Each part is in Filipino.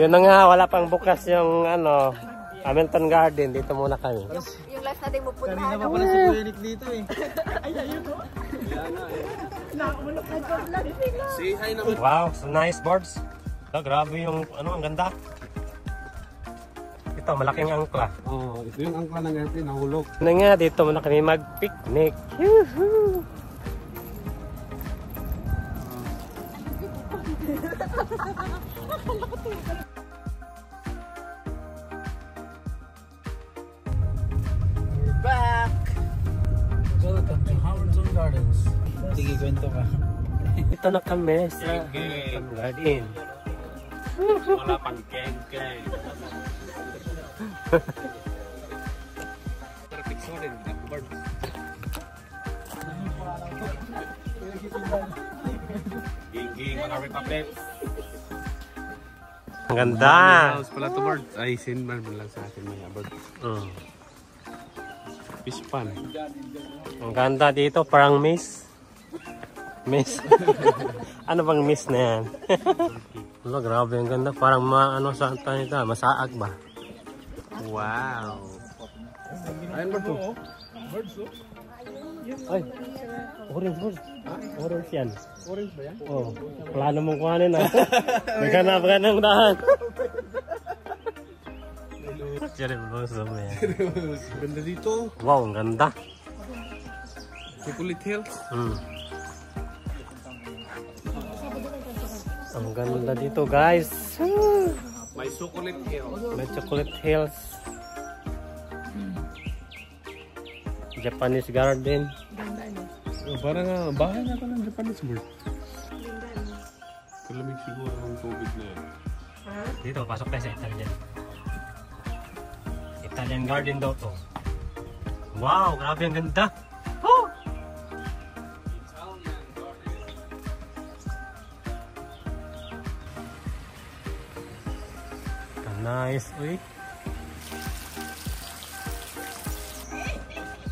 Yun na nga, wala pang bukas yung ano, Hamilton Garden. Dito muna kami. Yung last natin mapunta. Kanina pa pala si Kuya Nick dito eh. Ayun o. Say hi naman. Wow, so nice birds. Oh, grabe yung ano, ang ganda. Ito, malaking angkla. Oh, ito yung angkla ng airplane, nahulog. Ano nga, dito muna kami mag-picnic. Yoo-hoo! We're back! Welcome to Hamilton Gardens. Sige, kwento ka. Dito na kami sa Hamilton Garden. Wala pang keng-keng. Perfect so rin, birds. Ging-ging, mga republic. Ang ganda! House pala to birds. Ay, sinman mo lang sa atin mga birds. Fish pan. Ang ganda dito, parang miss. Miss. Ano bang miss na yan? Wala, grabe ang ganda. Parang ano sa ito, masaag ba? Wow! Ayun ba to? Birds to? Ay, orange bird. Orange yan. Orange ba yan? Oh, plano mong kuhanin ah. Naghanap ka ng daan. Cherry blossom yan. Ganda dito. Wow, ang ganda. Chocolate Hills. Ang ganda dito guys. May Chocolate Hills. May Chocolate Hills. Japanese Garden. Oh, parang bahay na ito ng Japanese bird. Kalamig siguro ng tubig na yan. Dito, pasok tayo sa Italian. Italian Garden daw to. Wow, grabe ang ganda. Oh! Nice, uy.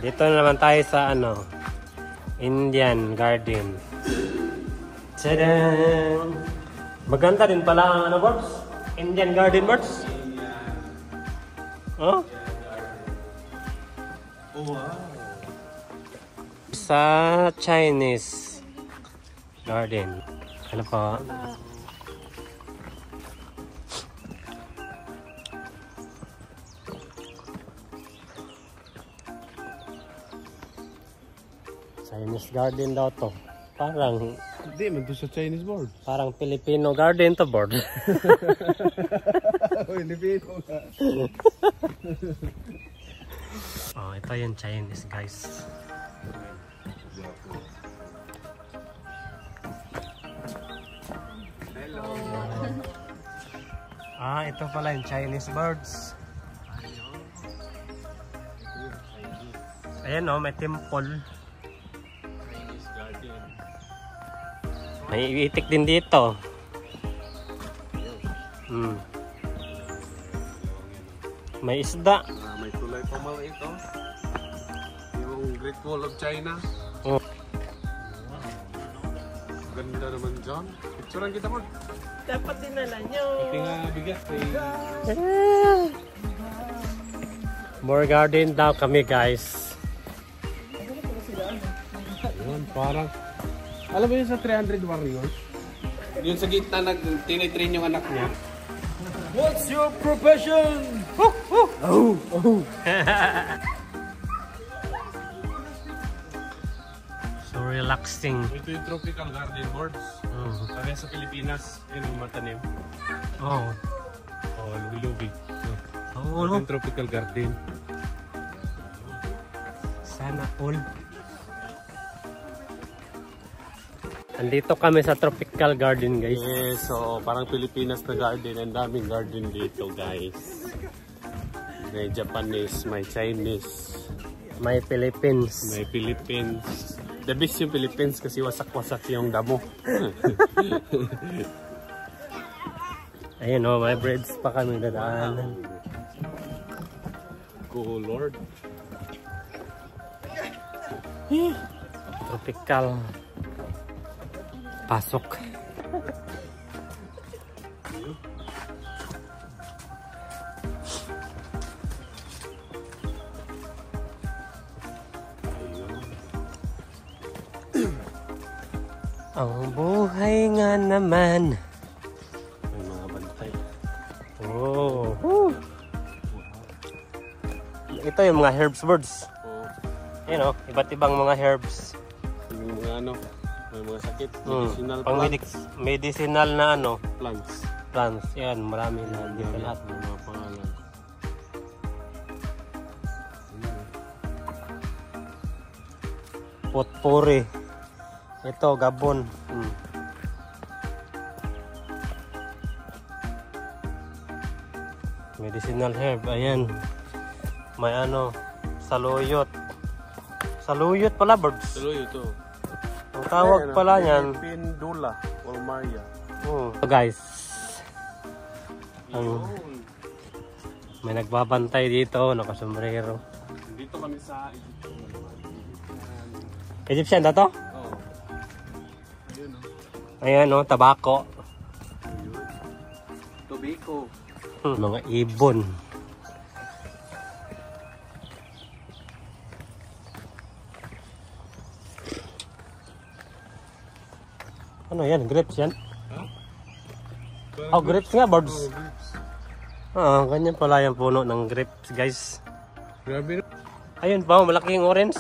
Dito na naman tayo sa ano, Indian Garden. Tadaan! Maganda din pala ang ano, birds? Indian Garden birds? Oh? Oh, wow. Sa Chinese Garden. Ano pa? Chinese Garden daw to. Parang Hindi, man to sa Chinese board. parang Filipino Garden to board. Filipino ka. Oh, ito yung Chinese guys. Hello. Ah, ito pala yung Chinese birds. Ayan oh, may temple. Chinese garden. May itik din dito. May isda. May tulay pa mga ito. Yung Great Wall of China. Oh. Ganda naman dyan. Picturean kita mo. Dapat dinala nyo. Pati nga bigat eh. More garden daw kami guys. Yun, parang alam mo yun sa 300 Warriors? Yun sa gitna tinitrain yung anak niya. What's your profession? Oh. So relaxing. Ito yung tropical garden birds. Kaya sa Pilipinas, yun yung matanim. Oh. Oh, lubi-lubi. Oh, Ito yung tropical garden. sana all. Andito kami sa tropical garden guys. Yes, so parang Pilipinas na garden. Ang daming garden dito guys. May Japanese, may Chinese, May Philippines. may Philippines. The best yung Philippines kasi wasak-wasak yung damo. Ayun oh, may breads pa kami dadaanan. Cool Lord. Tropical. Pasok. Ang buhay nga naman. May mga bantay. Oh. Woo. Ito yung mga herbs birds. You know, iba't ibang mga herbs. Yung mga ano, may mga sakit, medicinal Pang plants. medicinal na ano, Plants. plants. Yan, marami na. Hindi pa lahat. May mga pangalan. Potpourri. Ito, gabon. Medicinal herb. Ayan. May ano, saluyot. Saluyot pala, birds. Tuloy ito. Ang tawag pala niyan. Pindula or Maria. So guys, may nagbabantay dito, nakasombrero. Dito kami sa Egyptian na to? Oo. Ayun o. Ayan o, tabako. Tobacco. Mga ibon. Ano yan? Grapes yan? Oh, grapes nga, birds. Ah, ganyan pala yung puno ng grapes, guys. Grabe na. Ayun pa, malaking orange.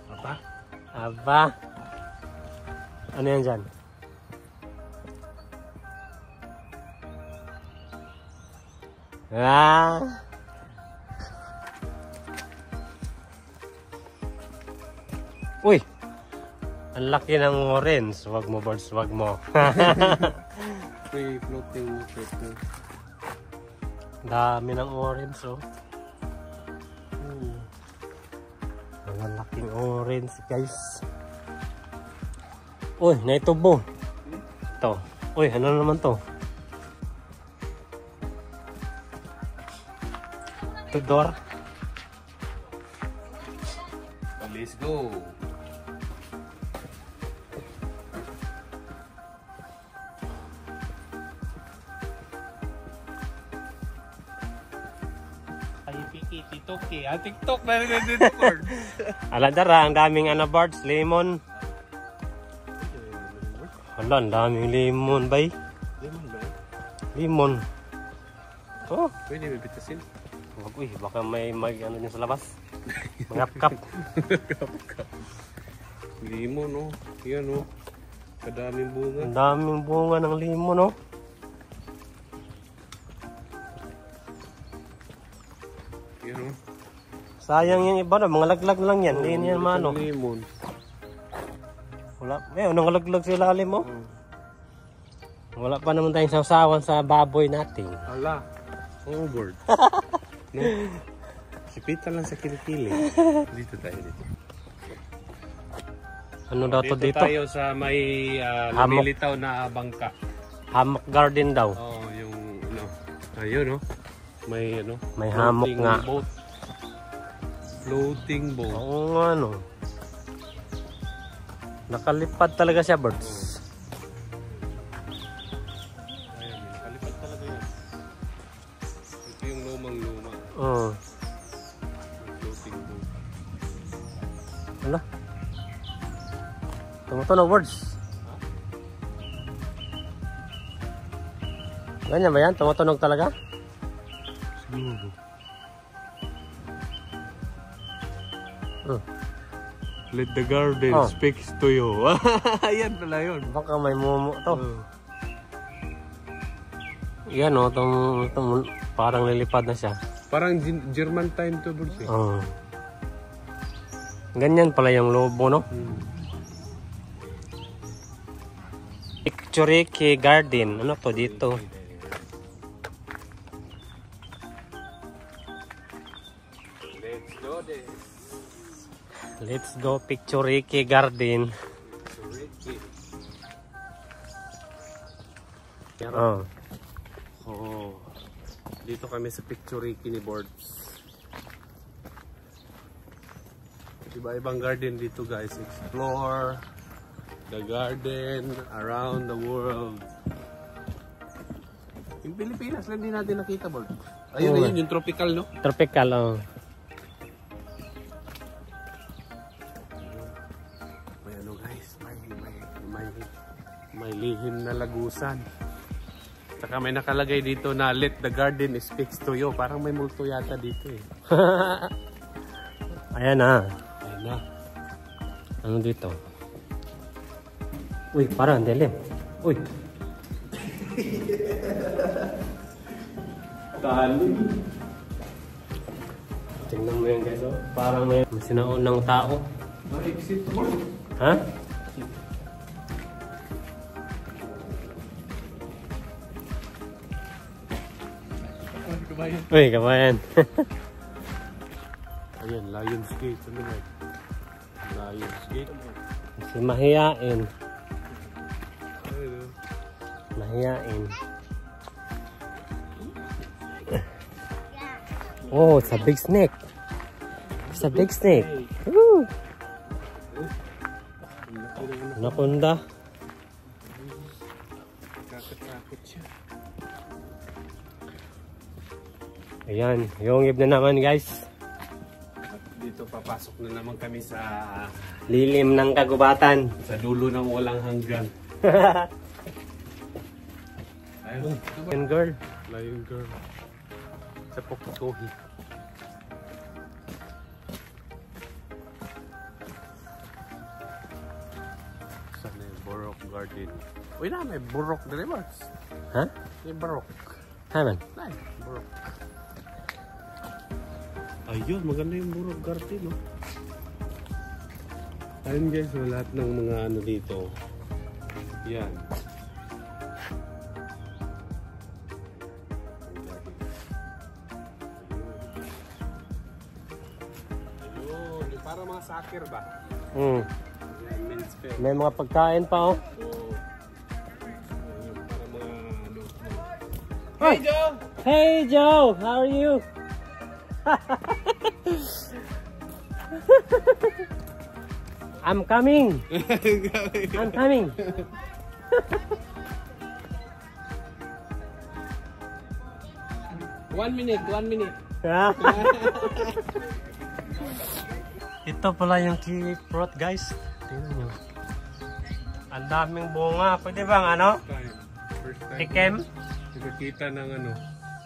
Apa? Aba. Ano yan dyan? Ah. Uy. Ang laki ng orange. Wag mo, birds, wag mo. Free floating water. Dami ng orange, oh. Ang laking orange, guys. Uy, naitubo. Ito. Uy, ano naman to? Tudor. Let's go. TikTok na rin dito, Lord. Aladara, ang daming birds, lemon. Hala, ang daming lemon, bay. Lemon ba? Lemon. Oh. Pwede may bitasin. Uy, baka may ano dyan sa labas. Mangap-kap. Lemon, oh. Yan, oh. Kadaming bunga. Ang daming bunga ng lemon, oh. Yan, oh. Sayang yung iba na, mga laglag lang yan. Hindi yan mano. Lemon. Wala, nangalaglag sa ilalim mo. Wala pa naman tayong sausawan sa baboy natin. Ala. Overboard. No? Sipitan lang sa kilikili. Dito tayo dito. Ano daw to dito? Tayo sa may lumilitaw na bangka. Hammock garden daw. Oh, yung ano. Ayun, oh. May ano. May hammock nga. Boat. Floating boat. Oo nga, no. Nakalipad talaga siya, birds. Ayan, nakalipad talaga yan. Ito yung lumang-luma. Floating boat. Ano? Tumutunog, birds. Ganyan ba yan? Tumutunog talaga? Siguro. Let the garden speaks to you. Ayan pala yun. Baka may mumu to. Yan o, parang lilipad na siya. Parang German time to, birds, eh. Ganyan pala yung lobo, no? Picturiki Garden. Ano to dito? Let's go there. Let's go Picturiki Garden. Oh. Oh. Dito kami sa Picturiki ni Birds. Iba-ibang garden dito, guys. Explore the garden around the world. Yung Pilipinas lang din natin nakita, Birds. Ayun, ayun, yung tropical, no? Tropical, oh. May ano, guys, may May lihim na lagusan. Saka may nakalagay dito na let the garden speaks to you. Parang may multo yata dito eh. Ayan na. Ayan na. Ano dito? Uy, parang dilim. Uy. Tali. Tingnan mo yan guys, oh. Parang may sinaunang tao. Ma-exit mo. Ha? Uy, kabayan. Ayan, Lions Gate. Ano nga? Lions Gate. Si mahiyain. Ayun, oh. Mahiyain. Oh, it's a big snake. It's a big snake. Woo! Anaconda. Kakatakot siya. Ayan, yung na naman guys. Dito papasok na naman kami sa Lilim ng kagubatan. dulo ng walang hanggan. Ayun. Lion girl. Lion Girl. Sa Pokitohi. Saan na yung Borok Garden? Uy na, may Borok na rin, Mars. Ha? May Borok. Haman. Ay, Borok. Ayun, maganda yung Borok Garden, no? Ayun guys, so lahat ng mga ano dito. Yan. Ayun, yung para mga soccer ba? Mm. Yan, men's fair. May mga pagkain pa oh. So, ayun, para mga ano. Hey Joe! Hey Joe! How are you? I'm coming! I'm coming! 1 minute, 1 minute. Ito pala yung kiwi fruit guys. Tingnan nyo. Ang daming bunga. Pwede bang ano? First time. Tikem? Nakakita ng ano,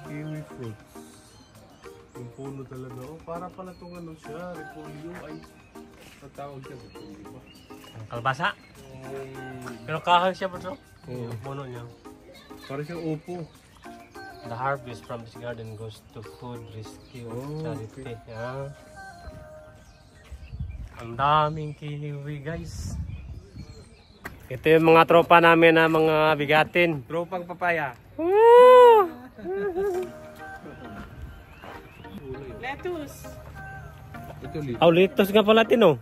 kiwi fruits. Yung puno talaga. Oh, para pala itong ano siya, repolyo ay natawag siya repolyo ba? Ang kalbasa. Pero kahoy siya bro. Oo. Yung puno niya. Para siyang upo. The harvest from this garden goes to food rescue charity. Okay. Yeah. Ang daming kiwi guys. Ito yung mga tropa namin na mga bigatin. Tropang papaya. Lettuce. Ito ulit. Aulitos nga pala tino.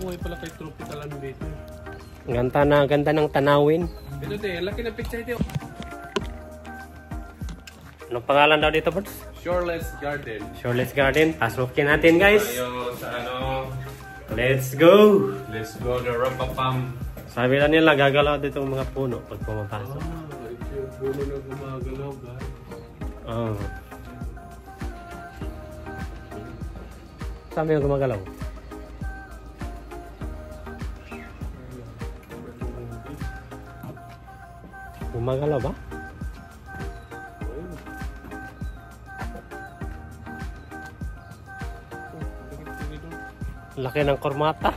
Buhay pala kay tropical ano dito. Ganda ng tanawin. Ito te, laki ng picture ito. Anong pangalan daw dito, Birds? Shoreless Garden. Shoreless Garden. Pasukin natin, guys. Tayo sa ano. Let's go! Let's go to Rapapam. Sabi na nila, gagalaw dito mga puno pag pumapasok. Ito yung puno na gumagalaw, guys. Oh. Saan yung gumagalaw? Gumagalaw ba? Laki ng kormata.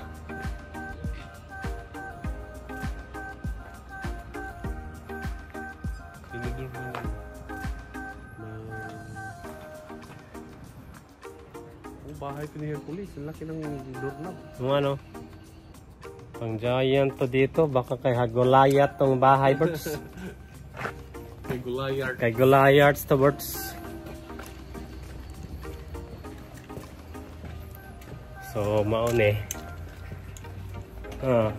Bahay ko ni Hercules, ang laki ng doorknob. Yung ano? Pang giant to dito, baka kay Goliath tong bahay, Birds. Kay Goliath. Kay Goliath to Birds. So, maune. Ah.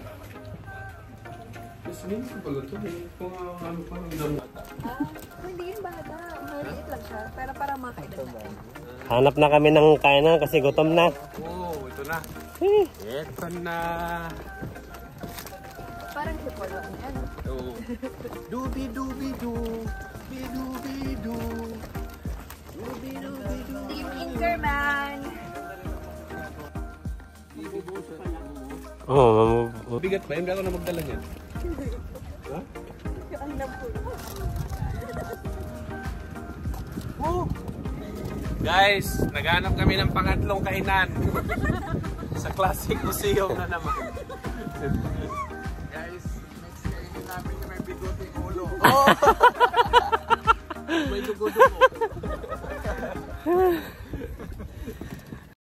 Mas minsan pala ito, kung ano pa ng damata. Hindi yung bata. Maliit lang siya. Pero para makailan na. Hanap na kami ng kainan kasi gutom na. Oh, ito na. Ito na. Para friendship wala ni ano. Oo. Dubi-dubi-du. Bi-dubi-du. Dubi-dubi-du. Team Inkerman. Oh, Bigat ba? Hindi ako na magdala niyan. Ha? Ang napulo. Guys, naghanap kami ng pangatlong kainan. Sa Classic Museum na naman. Guys, next kainin namin yung may bigoting ulo. May dugo-dugo.